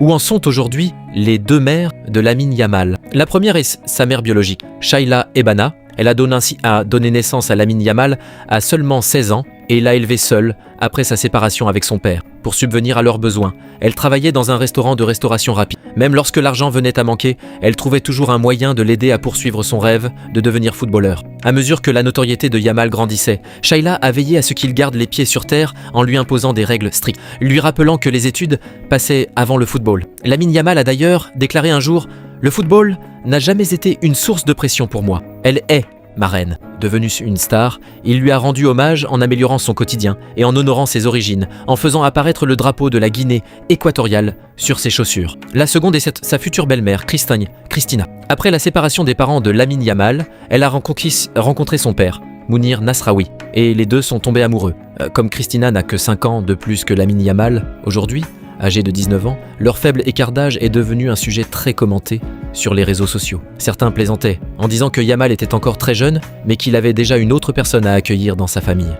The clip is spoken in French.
Où en sont aujourd'hui les deux mères de Lamine Yamal? La première est sa mère biologique, Shayla Ebana. Elle a donné naissance à Lamine Yamal à seulement 16 ans et l'a élevé seule après sa séparation avec son père. Pour subvenir à leurs besoins, elle travaillait dans un restaurant de restauration rapide. Même lorsque l'argent venait à manquer, elle trouvait toujours un moyen de l'aider à poursuivre son rêve de devenir footballeur. À mesure que la notoriété de Yamal grandissait, Shayla a veillé à ce qu'il garde les pieds sur terre en lui imposant des règles strictes, lui rappelant que les études passaient avant le football. Lamine Yamal a d'ailleurs déclaré un jour « Le football n'a jamais été une source de pression pour moi. Elle est ma reine ». Devenu une star, il lui a rendu hommage en améliorant son quotidien et en honorant ses origines, en faisant apparaître le drapeau de la Guinée équatoriale sur ses chaussures. La seconde est sa future belle-mère, Christina. Après la séparation des parents de Lamine Yamal, elle a rencontré son père, Mounir Nasraoui, et les deux sont tombés amoureux. Comme Christina n'a que 5 ans de plus que Lamine Yamal aujourd'hui, âgé de 19 ans, leur faible écart d'âge est devenu un sujet très commenté sur les réseaux sociaux. Certains plaisantaient en disant que Yamal était encore très jeune, mais qu'il avait déjà une autre personne à accueillir dans sa famille.